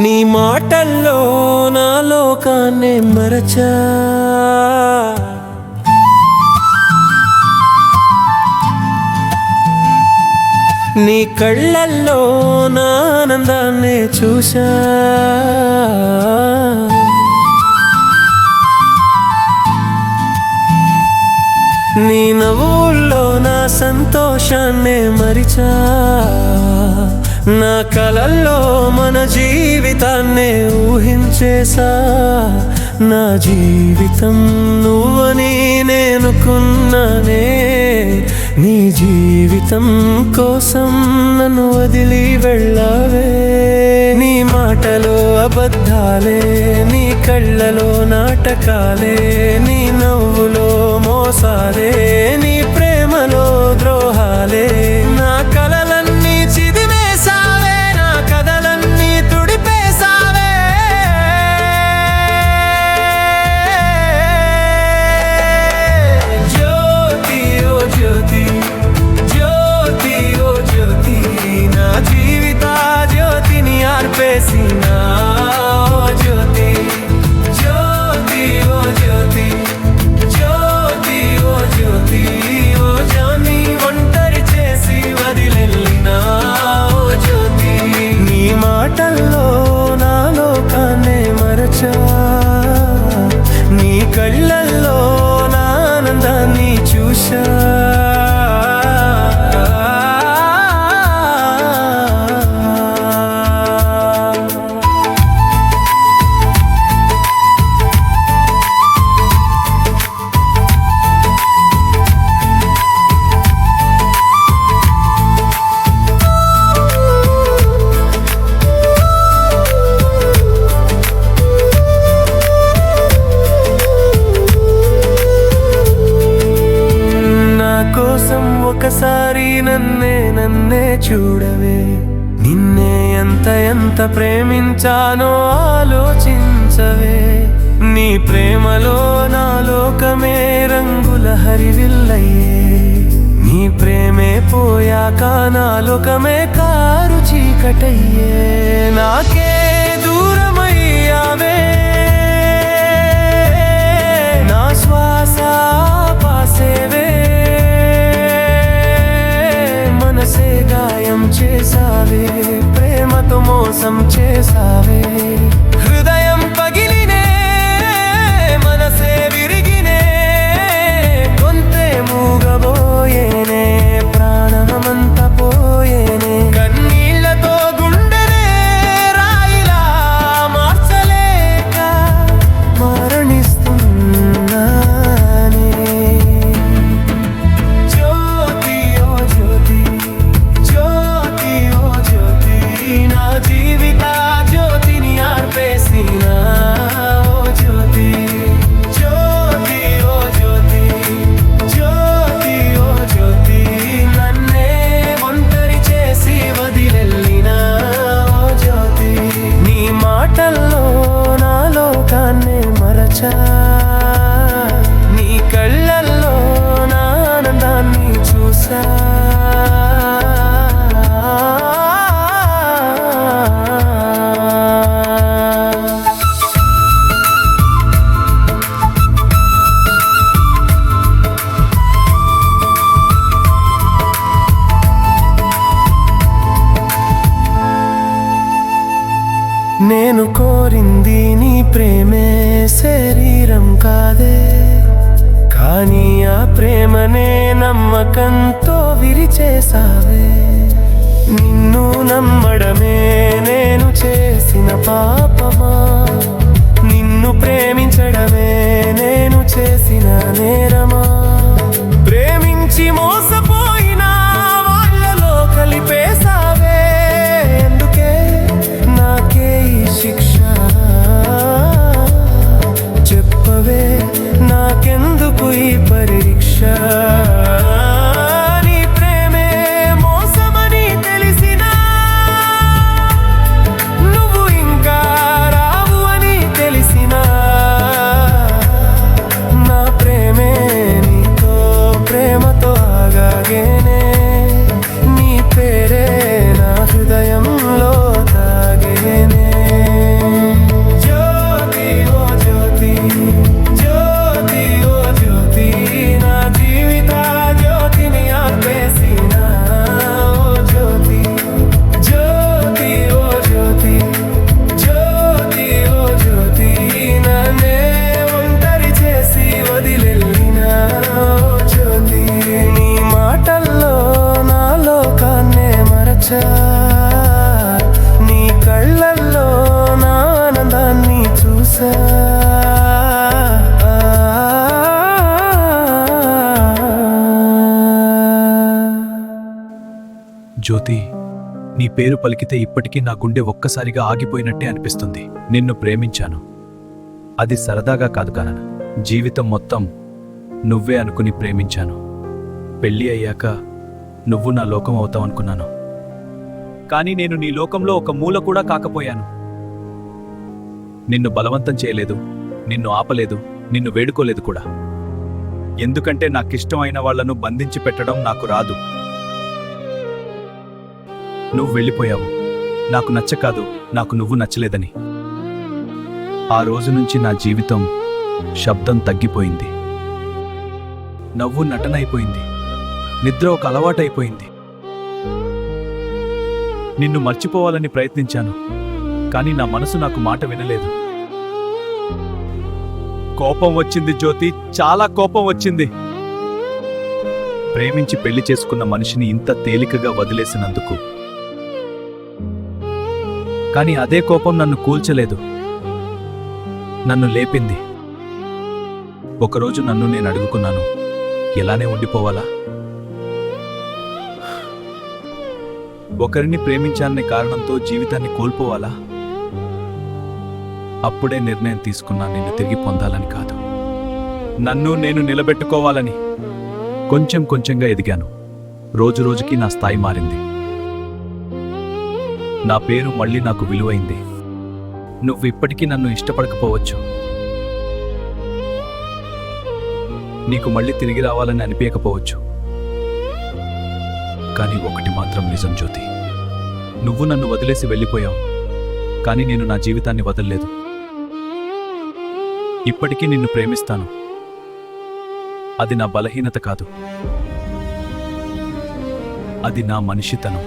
నీ మాటల్లో నా లోకాన్నే మరచా, నీ కళ్ళల్లో నా ఆనందాన్నే చూశా. నీ నవ్వుల్లో నా సంతోషాన్నే మరిచా, నా కలల్లో మన జీవితాన్నే ఊహించేసా. నా జీవితం నువ్వని నేనుకున్నానే, నీ జీవితం కోసం నన్ను వదిలి వెళ్ళావే. నీ మాటలో అబద్ధాలే, నీ కళ్ళలో నాటకాలే, నీ నవ్వులో మోసాలే, నీ ప్రేమలో ద్రోహాలే. నా కలలన్నీ చిదిమేసావే, నా కథలన్నీ తుడిపేసావే. జ్యోతి ఓ జ్యోతి, జ్యోతి ఓ జ్యోతి, నా జీవిత జ్యోతిని ఆర్పేసినా. ఓ జ్యోతి, జ్యోతి ఓ జ్యోతి, జ్యోతి ఓ జ్యోతి, ఓ జాని ఒంటరి చేసి వదిలెళ్ళినా. ఓ జ్యోతి, నీ మాటల్లో నా లోకాన్నే మరచా, నీ కళ్ళల్లో నా ఆనందాన్ని చూశా. ఒకసారి నన్నే చూడవే, నిన్నే ఎంత ప్రేమించానో ఆలోచించవే. నీ ప్రేమలో నా లోకమే రంగుల హరివిల్లయ్యే, నీ ప్రేమే పోయాక నా లోకమే కారు చీకటయ్యే. నాకే దూరమయ్యావే, నా శ్వాస పాసేవే, మనసే గాయం చేసావే, ప్రేమతో మోసం చేసావే. హృదయం పగిలినే, మనసే విరిగినే, కొంతే మూగబోయేనే, ప్రాణమంతా పోయేనే. కన్నీళ్లతో గుండెనే రాయిలా మార్చలేక మరణిస్తున్నానే. జ్యోతి ఓ జ్యోతి, జ్యోతి ఓ జ్యోతి, నా జీవిత జ్యోతిని ఆర్పేసినా. ఓ జ్యోతి, జ్యోతి ఓ జ్యోతి, జ్యోతి ఓ జ్యోతి, నన్నే ఒంటరి చేసి వదిలెళ్ళినా. ఓ జ్యోతి, నీ మాటల్లో నా లోకాన్నే మరచా, నీ కళ్ళల్లో నా ఆనందాన్ని చూసా. నేను కోరింది నీ ప్రేమే, శరీరం కాదే, కానీ ఆ ప్రేమనే నమ్మకంతో విరిచేసావే. నిన్ను నమ్మడమే నేను చేసిన పాపమా, నిన్ను ప్రేమించడమే నేను చేసిన నేరమా. ప్రేమించి మోసపోయిన వాళ్ళలో కలిపేసావే, ఎందుకే నాకే ఈ శిక్ష చెప్పవే, నాకెందుకు ఈ పరీక్ష. నీ ప్రేమే మోసమని తెలిసినా నువ్వు ఇంకా నీ పేరు పలికితే ఇప్పటికీ నా గుండె ఒక్కసారిగా ఆగిపోయినట్టే అనిపిస్తుంది. నిన్ను ప్రేమించాను. అది సరదాగా కాదు కానను, జీవితం మొత్తం నువ్వే అనుకుని ప్రేమించాను. పెళ్ళి అయ్యాక నువ్వు నా లోకం అవుతావనుకున్నాను. కానీ నేను నీ లోకంలో ఒక మూల కూడా కాకపోయాను. నిన్ను బలవంతం చేయలేదు, నిన్ను ఆపలేదు, నిన్ను వేడుకోలేదు కూడా. ఎందుకంటే నాకిష్టం అయిన వాళ్లను బంధించి పెట్టడం నాకు రాదు. నువ్వు వెళ్ళిపోయావు, నాకు నచ్చకాదు, నాకు నువ్వు నచ్చలేదని. ఆ రోజు నుంచి నా జీవితం శబ్దం తగ్గిపోయింది. నవ్వు నటన అయిపోయింది, నిద్ర ఒక అలవాటైపోయింది. నిన్ను మర్చిపోవాలని ప్రయత్నించాను, కానీ నా మనసు నాకు మాట వినలేదు. కోపం వచ్చింది జ్యోతి, చాలా కోపం వచ్చింది. ప్రేమించి పెళ్లి చేసుకున్న మనిషిని ఇంత తేలికగా వదిలేసినందుకు. కానీ అదే కోపం నన్ను కూల్చలేదు, నన్ను లేపింది. ఒకరోజు నన్ను నేను అడుగుకున్నాను, ఎలానే ఉండిపోవాలా? ఒకరిని ప్రేమించాలనే కారణంతో జీవితాన్ని కోల్పోవాలా? అప్పుడే నిర్ణయం తీసుకున్నా, నిన్ను తిరిగి పొందాలని కాదు, నన్ను నేను నిలబెట్టుకోవాలని. కొంచెం కొంచెంగా ఎదిగాను. రోజు రోజుకి నా స్థాయి మారింది. నా పేరు మళ్ళీ నాకు విలువైంది. నువ్వు ఇప్పటికీ నన్ను ఇష్టపడకపోవచ్చు, నీకు మళ్ళీ తిరిగి రావాలని అనిపించకపోవచ్చు. కానీ ఒకటి మాత్రం నిజం జ్యోతి, నువ్వు నన్ను వదిలేసి వెళ్ళిపోయావు, కానీ నేను నా జీవితాన్ని వదలలేదు. ఇప్పటికీ నిన్ను ప్రేమిస్తాను. అది నా బలహీనత కాదు, అది నా మనిషితనం.